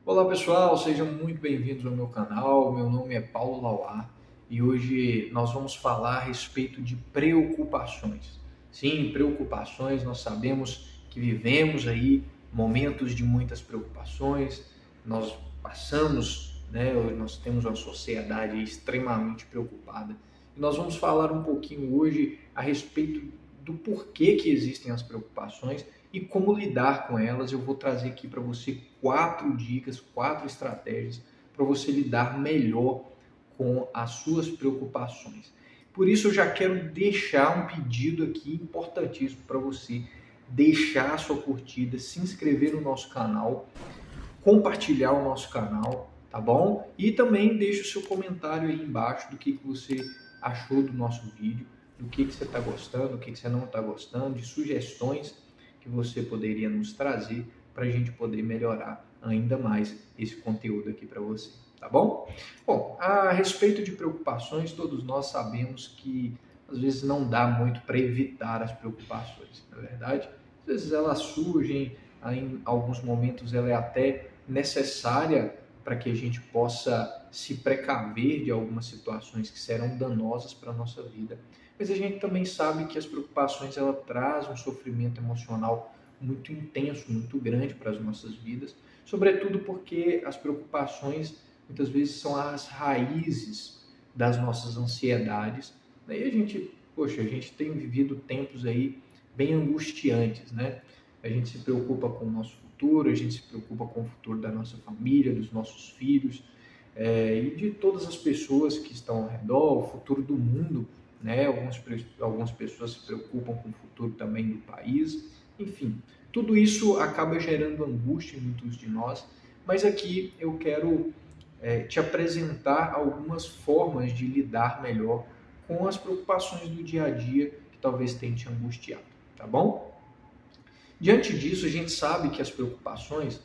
Olá pessoal, sejam muito bem-vindos ao meu canal. Meu nome é Paulo Lauá e hoje nós vamos falar a respeito de preocupações. Sim, preocupações, nós sabemos que vivemos aí momentos de muitas preocupações, nós passamos, nós temos uma sociedade extremamente preocupada e nós vamos falar um pouquinho hoje a respeito do porquê que existem as preocupações e como lidar com elas. Eu vou trazer aqui para você 4 dicas, 4 estratégias para você lidar melhor com as suas preocupações. Por isso eu já quero deixar um pedido aqui importantíssimo para você deixar a sua curtida, se inscrever no nosso canal, compartilhar o nosso canal, tá bom? E também deixe o seu comentário aí embaixo do que você achou do nosso vídeo, do que você está gostando, do que você não está gostando, de sugestões que você poderia nos trazer para a gente poder melhorar ainda mais esse conteúdo aqui para você, tá bom? Bom, a respeito de preocupações, todos nós sabemos que às vezes não dá muito para evitar as preocupações, na verdade. Às vezes elas surgem, em alguns momentos ela é até necessária para que a gente possa se precaver de algumas situações que serão danosas para a nossa vida. Mas a gente também sabe que as preocupações ela traz um sofrimento emocional muito intenso, muito grande para as nossas vidas, sobretudo porque as preocupações muitas vezes são as raízes das nossas ansiedades. E a gente, poxa, a gente tem vivido tempos aí bem angustiantes, né? A gente se preocupa com o nosso futuro, a gente se preocupa com o futuro da nossa família, dos nossos filhos, e de todas as pessoas que estão ao redor, o futuro do mundo, né? Algumas pessoas se preocupam com o futuro também do país, enfim, tudo isso acaba gerando angústia em muitos de nós, mas aqui eu quero te apresentar algumas formas de lidar melhor com as preocupações do dia a dia que talvez tenham te angustiado, tá bom? Diante disso, a gente sabe que as preocupações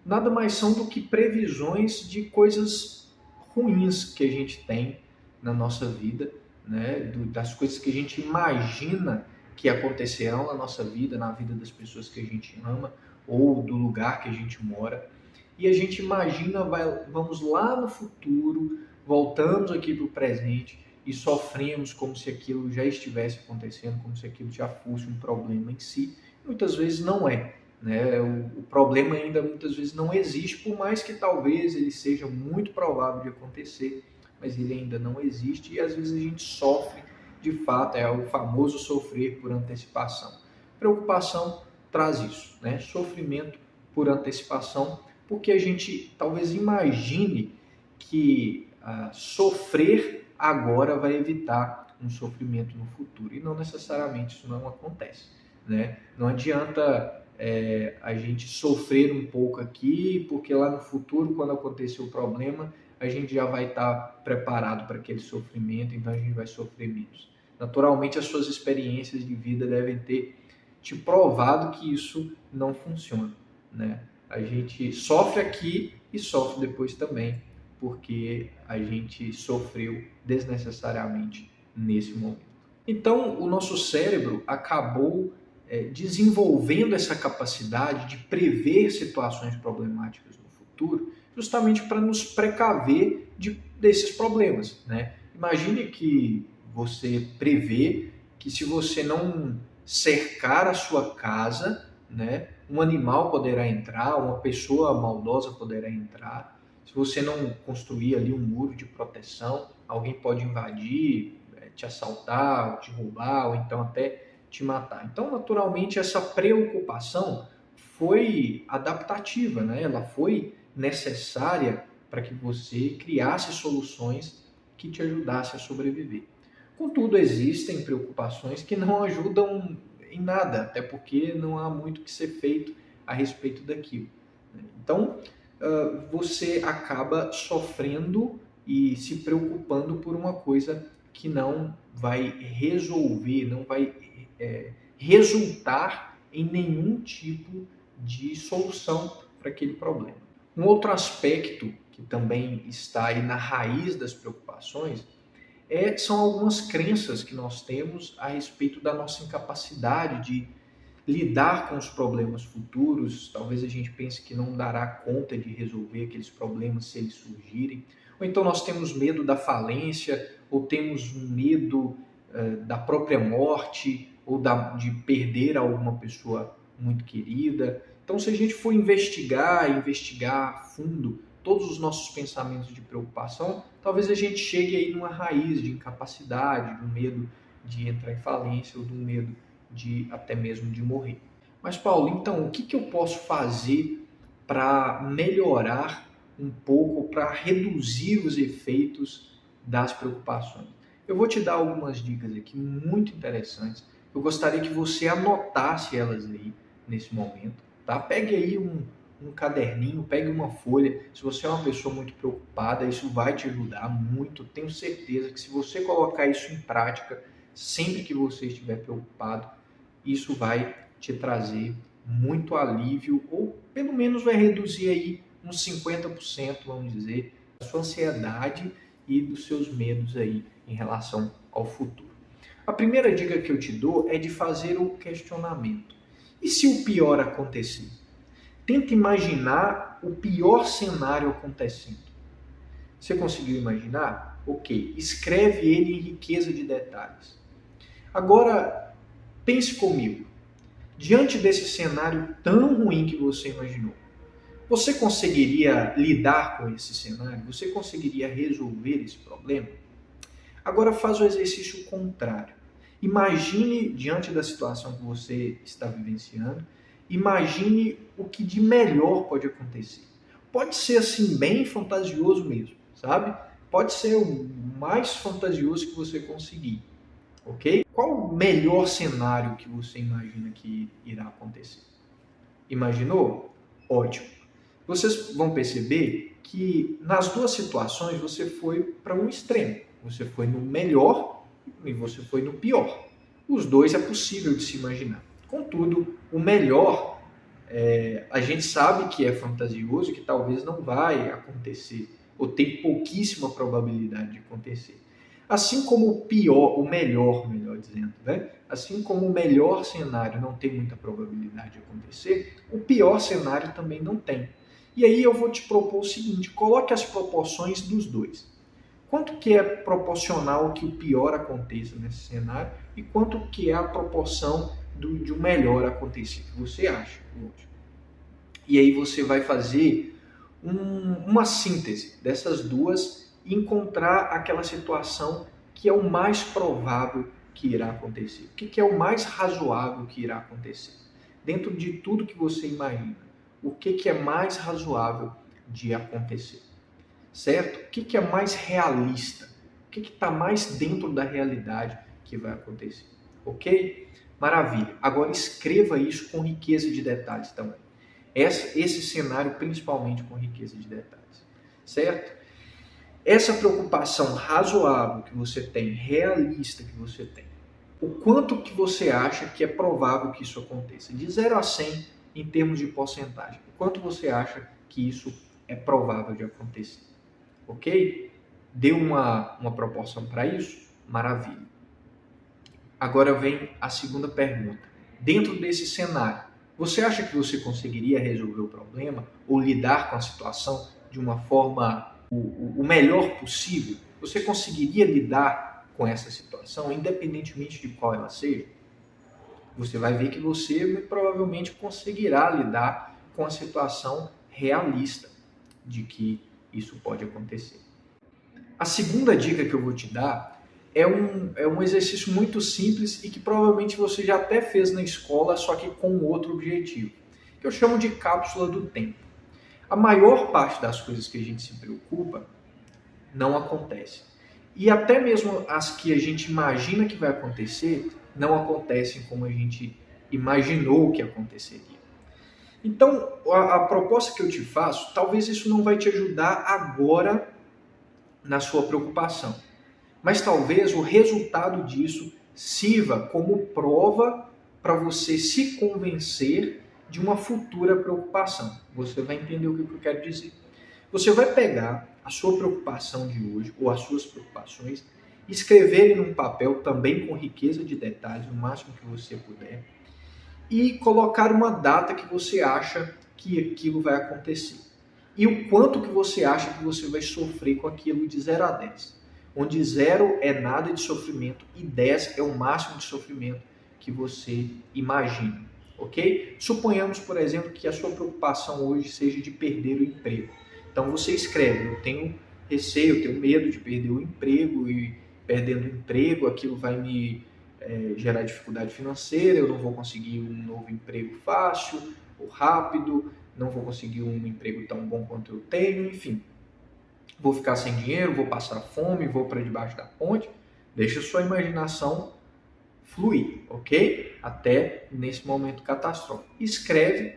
nada mais são do que previsões de coisas ruins que a gente tem na nossa vida, né? Das coisas que a gente imagina que acontecerão na nossa vida, na vida das pessoas que a gente ama ou do lugar que a gente mora. E a gente imagina, vamos lá no futuro, voltamos aqui para o presente e sofremos como se aquilo já estivesse acontecendo, como se aquilo já fosse um problema em si. Muitas vezes não é, né? O problema ainda muitas vezes não existe, por mais que talvez ele seja muito provável de acontecer, mas ele ainda não existe e às vezes a gente sofre de fato, é o famoso sofrer por antecipação. Preocupação traz isso, né? Sofrimento por antecipação, porque a gente talvez imagine que sofrer agora vai evitar um sofrimento no futuro, e não necessariamente isso não acontece, né? Não adianta a gente sofrer um pouco aqui, porque lá no futuro, quando acontecer o problema, a gente já vai estar preparado para aquele sofrimento, então a gente vai sofrer menos. Naturalmente, as suas experiências de vida devem ter te provado que isso não funciona, né? A gente sofre aqui e sofre depois também, porque a gente sofreu desnecessariamente nesse momento. Então, o nosso cérebro acabou desenvolvendo essa capacidade de prever situações problemáticas no futuro, justamente para nos precaver desses problemas, né? Imagine que você prevê que se você não cercar a sua casa, né, um animal poderá entrar, uma pessoa maldosa poderá entrar. Se você não construir ali um muro de proteção, alguém pode invadir, te assaltar, te roubar, ou então até te matar. Então, naturalmente, essa preocupação foi adaptativa, né? Ela foi necessária para que você criasse soluções que te ajudassem a sobreviver. Contudo, existem preocupações que não ajudam em nada, até porque não há muito que ser feito a respeito daquilo. Então, você acaba sofrendo e se preocupando por uma coisa que não vai resolver, não vai resultar em nenhum tipo de solução para aquele problema. Um outro aspecto que também está aí na raiz das preocupações são algumas crenças que nós temos a respeito da nossa incapacidade de lidar com os problemas futuros. Talvez a gente pense que não dará conta de resolver aqueles problemas se eles surgirem. Ou então nós temos medo da falência, ou temos um medo da própria morte, ou de perder alguma pessoa muito querida. Então, se a gente for investigar a fundo todos os nossos pensamentos de preocupação, talvez a gente chegue aí numa raiz de incapacidade, de um medo de entrar em falência ou de um medo de até mesmo de morrer. Mas Paulo, então o que eu posso fazer para melhorar um pouco, para reduzir os efeitos das preocupações? Eu vou te dar algumas dicas aqui muito interessantes. Eu gostaria que você anotasse elas aí nesse momento, tá? Pegue aí um caderninho, pegue uma folha. Se você é uma pessoa muito preocupada, isso vai te ajudar muito. Tenho certeza que se você colocar isso em prática, sempre que você estiver preocupado, isso vai te trazer muito alívio, ou pelo menos vai reduzir aí uns 50%, vamos dizer, da sua ansiedade e dos seus medos aí em relação ao futuro. A primeira dica que eu te dou é de fazer o questionamento. E se o pior acontecer? Tenta imaginar o pior cenário acontecendo. Você conseguiu imaginar? Ok. Escreve ele em riqueza de detalhes. Agora, pense comigo. Diante desse cenário tão ruim que você imaginou, você conseguiria lidar com esse cenário? Você conseguiria resolver esse problema? Agora faz o exercício contrário. Imagine, diante da situação que você está vivenciando, imagine o que de melhor pode acontecer. Pode ser assim bem fantasioso mesmo, sabe? Pode ser o mais fantasioso que você conseguir, ok? Qual o melhor cenário que você imagina que irá acontecer? Imaginou? Ótimo. Vocês vão perceber que nas duas situações você foi para um extremo. Você foi no melhor e você foi no pior. Os dois é possível de se imaginar. Contudo, o melhor, a gente sabe que é fantasioso, que talvez não vai acontecer, ou tem pouquíssima probabilidade de acontecer. Assim como o pior, o melhor dizendo, né? Assim como o melhor cenário não tem muita probabilidade de acontecer, o pior cenário também não tem. E aí eu vou te propor o seguinte, coloque as proporções dos dois. Quanto que é proporcional que o pior aconteça nesse cenário e quanto que é a proporção de um melhor acontecer, que você acha. E aí você vai fazer uma síntese dessas duas e encontrar aquela situação que é o mais provável que irá acontecer. O que é o mais razoável que irá acontecer? Dentro de tudo que você imagina, o que é mais razoável de acontecer? Certo? O que é mais realista? O que está mais dentro da realidade que vai acontecer? Ok? Maravilha. Agora escreva isso com riqueza de detalhes também. Esse cenário principalmente com riqueza de detalhes. Certo? Essa preocupação razoável que você tem, realista que você tem, o quanto que você acha que é provável que isso aconteça? De 0 a 100 em termos de porcentagem. O quanto você acha que isso é provável de acontecer? Ok? Deu uma proporção para isso? Maravilha. Agora vem a segunda pergunta. Dentro desse cenário, você acha que você conseguiria resolver o problema ou lidar com a situação de uma forma o melhor possível? Você conseguiria lidar com essa situação, independentemente de qual ela seja? Você vai ver que você provavelmente conseguirá lidar com a situação realista de que isso pode acontecer. A segunda dica que eu vou te dar é um exercício muito simples e que provavelmente você já até fez na escola, só que com outro objetivo, que eu chamo de cápsula do tempo. A maior parte das coisas que a gente se preocupa não acontece. E até mesmo as que a gente imagina que vai acontecer, não acontecem como a gente imaginou que aconteceria. Então, a proposta que eu te faço, talvez isso não vai te ajudar agora na sua preocupação, mas talvez o resultado disso sirva como prova para você se convencer de uma futura preocupação. Você vai entender o que eu quero dizer. Você vai pegar a sua preocupação de hoje, ou as suas preocupações, escrever em um papel também com riqueza de detalhes, o máximo que você puder, e colocar uma data que você acha que aquilo vai acontecer. E o quanto que você acha que você vai sofrer com aquilo de 0 a 10. Onde 0 é nada de sofrimento e 10 é o máximo de sofrimento que você imagina, ok? Suponhamos, por exemplo, que a sua preocupação hoje seja de perder o emprego. Então você escreve, eu tenho receio, eu tenho medo de perder o emprego e perdendo o emprego aquilo vai me gerar dificuldade financeira, eu não vou conseguir um novo emprego fácil ou rápido, não vou conseguir um emprego tão bom quanto eu tenho, enfim. Vou ficar sem dinheiro, vou passar fome, vou para debaixo da ponte. Deixa a sua imaginação fluir, ok? Até nesse momento catastrófico. Escreve,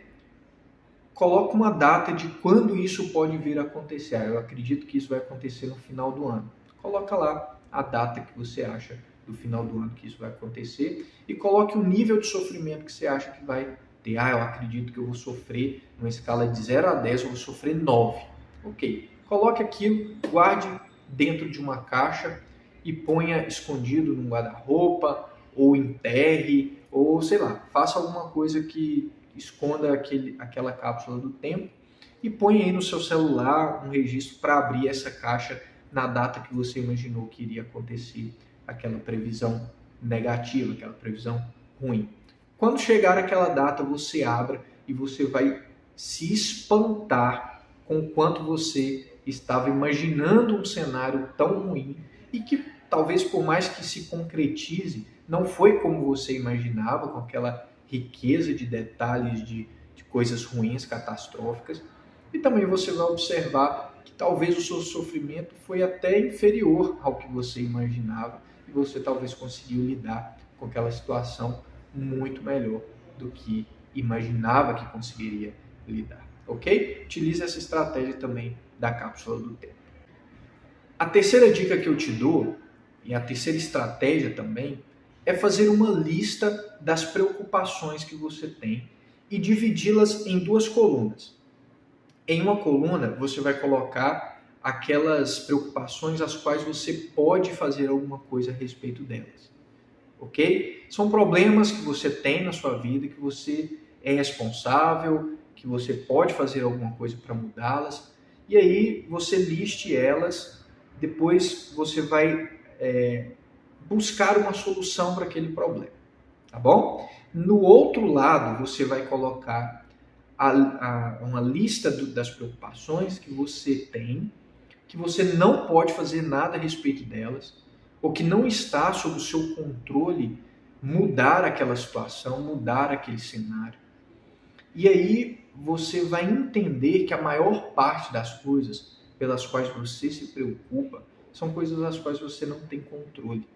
coloca uma data de quando isso pode vir a acontecer. Eu acredito que isso vai acontecer no final do ano. Coloca lá a data que você acha do final do ano que isso vai acontecer e coloque o nível de sofrimento que você acha que vai ter. Eu acredito que eu vou sofrer numa escala de 0 a 10, eu vou sofrer 9. Ok. Coloque aquilo, guarde dentro de uma caixa e ponha escondido num guarda-roupa ou enterre ou sei lá, faça alguma coisa que esconda aquela cápsula do tempo e ponha aí no seu celular um registro para abrir essa caixa na data que você imaginou que iria acontecer aquela previsão negativa, aquela previsão ruim. Quando chegar aquela data, você abra e você vai se espantar com o quanto você estava imaginando um cenário tão ruim e que talvez por mais que se concretize, não foi como você imaginava, com aquela riqueza de detalhes, de coisas ruins, catastróficas. E também você vai observar que talvez o seu sofrimento foi até inferior ao que você imaginava e você talvez conseguiu lidar com aquela situação muito melhor do que imaginava que conseguiria lidar, ok? Utilize essa estratégia também da cápsula do tempo. A terceira dica que eu te dou, e a terceira estratégia também, é fazer uma lista das preocupações que você tem e dividi-las em 2 colunas. Em uma coluna, você vai colocar aquelas preocupações às quais você pode fazer alguma coisa a respeito delas. Ok? São problemas que você tem na sua vida, que você é responsável, que você pode fazer alguma coisa para mudá-las. E aí você liste elas, depois você vai buscar uma solução para aquele problema. Tá bom? No outro lado, você vai colocar uma lista das preocupações que você tem, que você não pode fazer nada a respeito delas, ou que não está sob o seu controle mudar aquela situação, mudar aquele cenário. E aí você vai entender que a maior parte das coisas pelas quais você se preocupa são coisas das quais você não tem controle.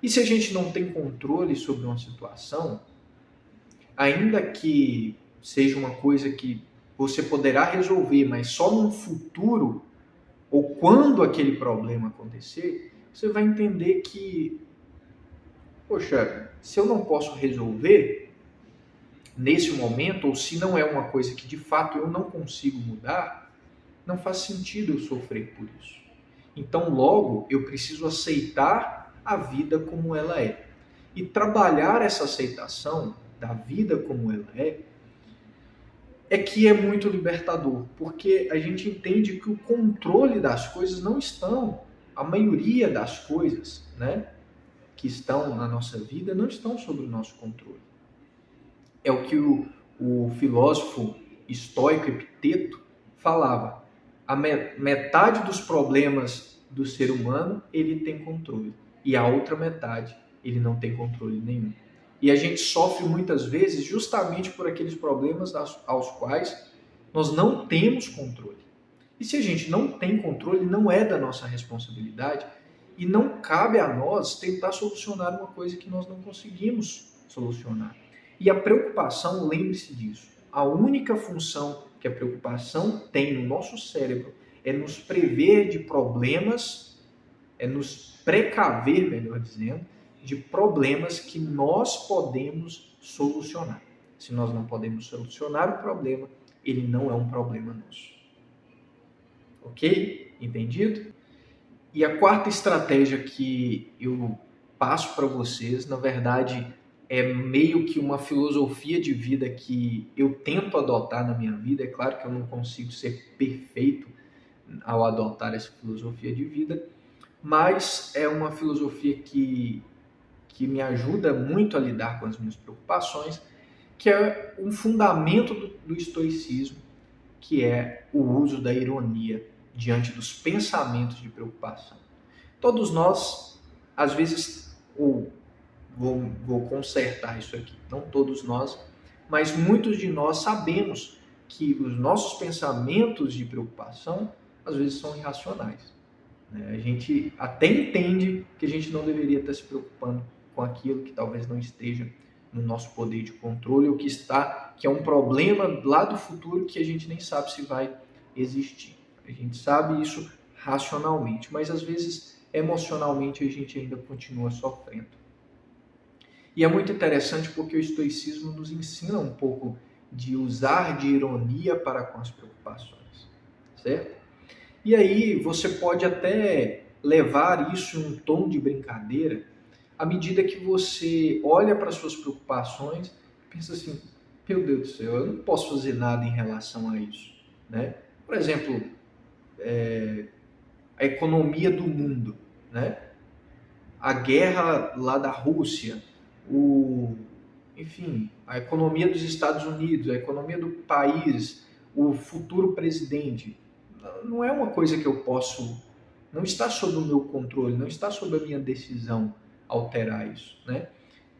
E se a gente não tem controle sobre uma situação, ainda que seja uma coisa que você poderá resolver, mas só num futuro, ou quando aquele problema acontecer, você vai entender que, poxa, se eu não posso resolver nesse momento, ou se não é uma coisa que de fato eu não consigo mudar, não faz sentido eu sofrer por isso. Então, logo, eu preciso aceitar a vida como ela é. E trabalhar essa aceitação da vida como ela é que é muito libertador, porque a gente entende que o controle das coisas não estão, a maioria das coisas, né, que estão na nossa vida não estão sob o nosso controle. É o que o filósofo estoico Epiteto falava. A metade dos problemas do ser humano ele tem controle e a outra metade ele não tem controle nenhum. E a gente sofre muitas vezes justamente por aqueles problemas aos quais nós não temos controle. E se a gente não tem controle, não é da nossa responsabilidade e não cabe a nós tentar solucionar uma coisa que nós não conseguimos solucionar. E a preocupação, lembre-se disso, a única função que a preocupação tem no nosso cérebro é nos prever de problemas, é nos precaver, melhor dizendo, de problemas que nós podemos solucionar. Se nós não podemos solucionar o problema, ele não é um problema nosso. Ok? Entendido? E a quarta estratégia que eu passo para vocês, na verdade, é meio que uma filosofia de vida que eu tento adotar na minha vida. É claro que eu não consigo ser perfeito ao adotar essa filosofia de vida, mas é uma filosofia que me ajuda muito a lidar com as minhas preocupações, que é um fundamento do estoicismo, que é o uso da ironia diante dos pensamentos de preocupação. Todos nós, às vezes, ou vou consertar isso aqui, não todos nós, mas muitos de nós sabemos que os nossos pensamentos de preocupação às vezes são irracionais. A gente até entende que a gente não deveria estar se preocupando com aquilo que talvez não esteja no nosso poder de controle, ou que é um problema lá do futuro que a gente nem sabe se vai existir. A gente sabe isso racionalmente, mas às vezes emocionalmente a gente ainda continua sofrendo. E é muito interessante porque o estoicismo nos ensina um pouco de usar de ironia para com as preocupações, certo? E aí você pode até levar isso em um tom de brincadeira, à medida que você olha para suas preocupações e pensa assim, meu Deus do céu, eu não posso fazer nada em relação a isso, né? Por exemplo, a economia do mundo, né? A guerra lá da Rússia, enfim, a economia dos Estados Unidos, a economia do país, o futuro presidente. Não é uma coisa que eu posso, não está sob o meu controle, não está sob a minha decisão alterar isso, né?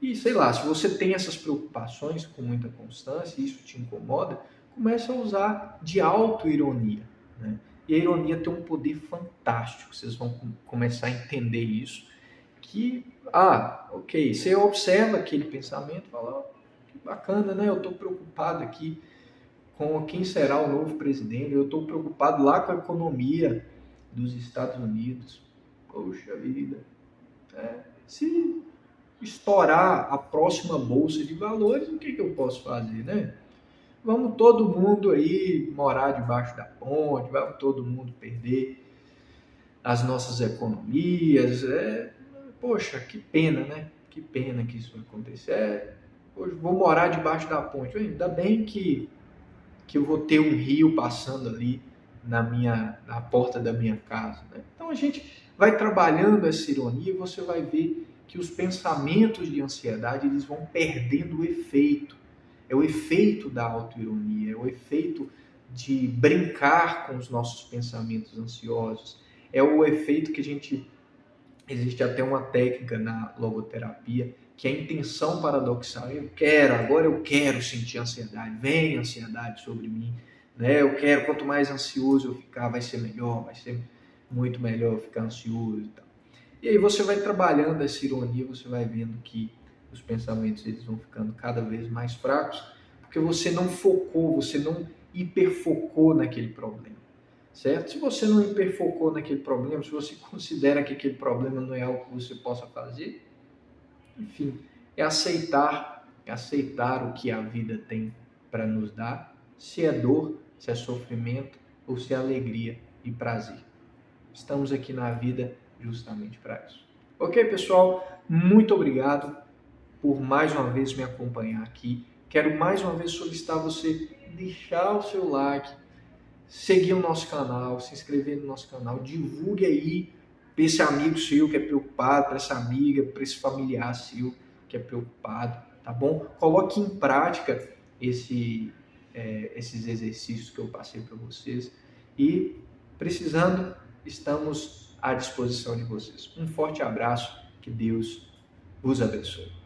E sei lá, se você tem essas preocupações com muita constância e isso te incomoda, comece a usar de auto-ironia, né? E a ironia tem um poder fantástico, vocês vão começar a entender isso, que, ok, você observa aquele pensamento e fala, que bacana, né? Eu estou preocupado aqui com quem será o novo presidente, eu estou preocupado lá com a economia dos Estados Unidos. Poxa vida, se estourar a próxima bolsa de valores, o que eu posso fazer, né? Vamos todo mundo aí morar debaixo da ponte, vamos todo mundo perder as nossas economias. Poxa, que pena, né? Que pena que isso vai acontecer. Hoje vou morar debaixo da ponte. Ainda bem que eu vou ter um rio passando ali na porta da minha casa, né? Então a gente vai trabalhando essa ironia e você vai ver que os pensamentos de ansiedade eles vão perdendo o efeito. É o efeito da autoironia, é o efeito de brincar com os nossos pensamentos ansiosos, é o efeito que a gente... Existe até uma técnica na logoterapia que é a intenção paradoxal. Agora eu quero sentir ansiedade, vem ansiedade sobre mim, né? Eu quero, quanto mais ansioso eu ficar, vai ser melhor, vai ser muito melhor eu ficar ansioso e tal. E aí você vai trabalhando essa ironia, você vai vendo que os pensamentos eles vão ficando cada vez mais fracos, porque você não focou, você não hiperfocou naquele problema, certo? Se você não hiperfocou naquele problema, se você considera que aquele problema não é algo que você possa fazer, enfim, é aceitar o que a vida tem para nos dar, se é dor, se é sofrimento ou se é alegria e prazer. Estamos aqui na vida justamente para isso. Ok, pessoal? Muito obrigado por mais uma vez me acompanhar aqui. Quero mais uma vez solicitar você deixar o seu like, seguir o nosso canal, se inscrever no nosso canal, divulgue aí para esse amigo seu que é preocupado, para essa amiga, para esse familiar seu que é preocupado, tá bom? Coloque em prática esses exercícios que eu passei para vocês e, precisando, estamos à disposição de vocês. Um forte abraço, que Deus vos abençoe.